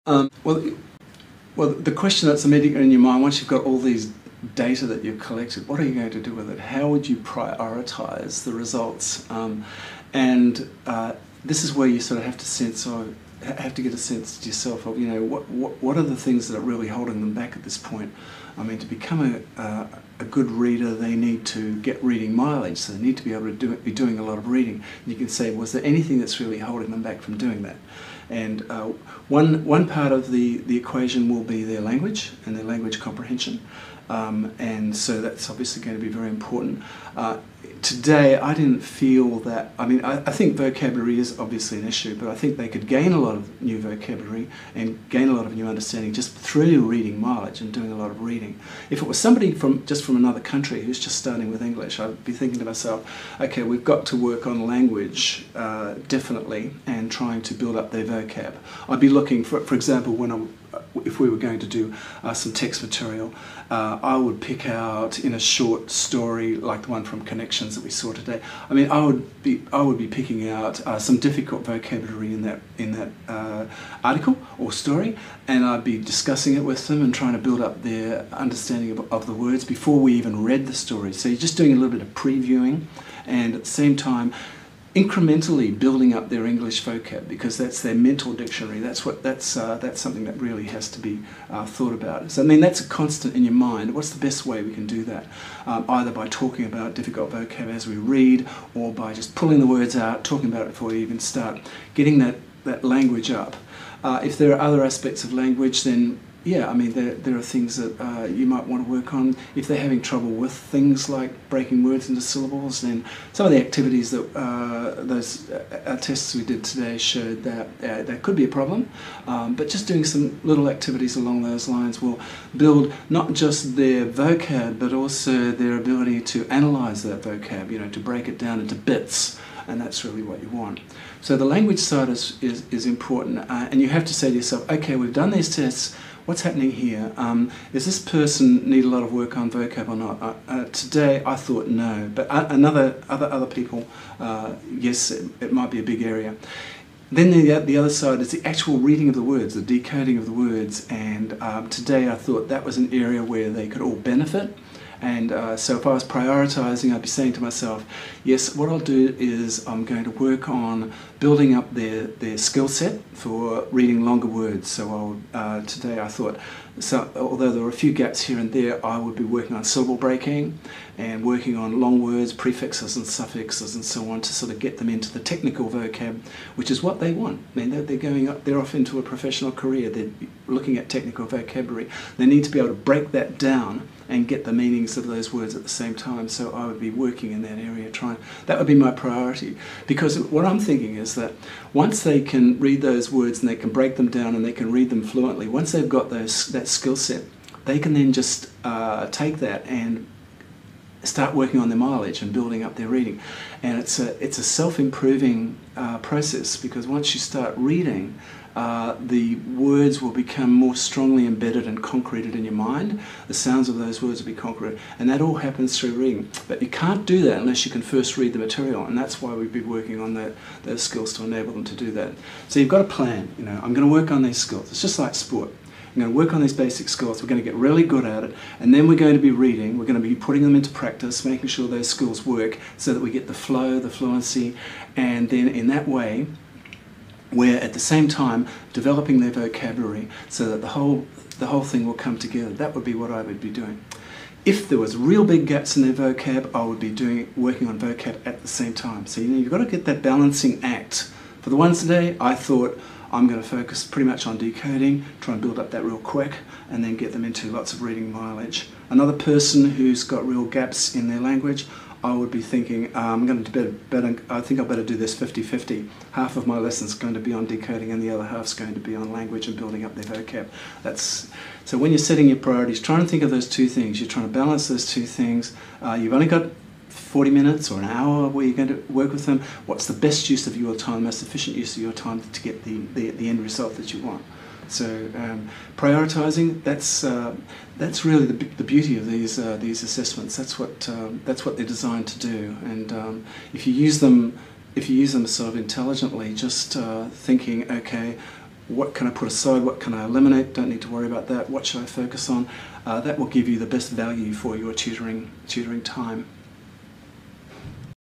Well, the question that's immediately in your mind, once you've got all these data that you've collected, what are you going to do with it? How would you prioritise the results? And this is where you sort of have to get a sense to yourself of, what are the things that are really holding them back at this point? I mean, to become a good reader, they need to get reading mileage, so they need to be able to be doing a lot of reading. And you can say, was there anything that's really holding them back from doing that? And one part of the equation will be their language and their language comprehension. And so that's obviously going to be very important. Today, I didn't feel that, I think vocabulary is obviously an issue, but I think they could gain a lot of new vocabulary and gain a lot of new understanding just through reading mileage and doing a lot of reading. If it was somebody just from another country who's just starting with English, I'd be thinking to myself, okay, we've got to work on language, definitely, and trying to build up their vocab. I'd be looking, for example, if we were going to do some text material, I would pick out in a short story like the one from Connections that we saw today. I would be picking out some difficult vocabulary in that article or story, and I'd be discussing it with them and trying to build up their understanding of the words before we even read the story. So you're just doing a little bit of previewing, and at the same time incrementally building up their English vocab, because that's their mental dictionary. That's something that really has to be thought about. So that's a constant in your mind. What's the best way we can do that? Either by talking about difficult vocab as we read, or by just pulling the words out, talking about it before we even start, getting that language up. If there are other aspects of language, then yeah, there are things that you might want to work on. If they're having trouble with things like breaking words into syllables, then some of the activities that those tests we did today showed that that could be a problem. But just doing some little activities along those lines will build not just their vocab, but also their ability to analyse that vocab, to break it down into bits. And that's really what you want. So the language side is important, and you have to say to yourself, okay, we've done these tests. What's happening here? Does this person need a lot of work on vocab or not? Today I thought no, but other people, yes, it might be a big area. Then the other side is the actual reading of the words, the decoding of the words, and today I thought that was an area where they could all benefit. And so if I was prioritising, I'd be saying to myself, yes, what I'll do is I'm going to work on building up their skill set for reading longer words. So today I thought, although there were a few gaps here and there, I would be working on syllable breaking and working on long words, prefixes and suffixes and so on, to sort of get them into the technical vocab, which is what they want. They're off into a professional career. They're looking at technical vocabulary. They need to be able to break that down and get the meanings of those words at the same time. So I would be working in that area, that would be my priority. Because what I'm thinking is that once they can read those words and they can break them down and they can read them fluently, once they've got that skill set, they can then just take that and start working on their mileage and building up their reading. And it's a self-improving process, because once you start reading, the words will become more strongly embedded and concreted in your mind. The sounds of those words will be concrete, and that all happens through reading. But you can't do that unless you can first read the material, and that's why we've been working on those skills to enable them to do that. So you've got a plan. I'm going to work on these skills. It's just like sport. I'm going to work on these basic skills. We're going to get really good at it, and then we're going to be reading. We're going to be putting them into practice, making sure those skills work so that we get the flow, the fluency, and then in that way we're at the same time developing their vocabulary so that the whole thing will come together. That would be what I would be doing. If there was real big gaps in their vocab, I would be working on vocab at the same time. So you've got to get that balancing act. For the ones today, I thought I'm going to focus pretty much on decoding, try and build up that real quick, and then get them into lots of reading mileage. Another person who's got real gaps in their language, I would be thinking, I think I better do this 50-50. Half of my lesson's going to be on decoding and the other half's going to be on language and building up their vocab. So when you're setting your priorities, try and think of those two things. You're trying to balance those two things. You've only got 40 minutes or an hour where you're going to work with them. What's the best use of your time, most efficient use of your time to get the end result that you want? So prioritising, that's really the beauty of these assessments. That's what they're designed to do. And if you use them sort of intelligently, just thinking, okay, what can I put aside, what can I eliminate, don't need to worry about that, what should I focus on. That will give you the best value for your tutoring time.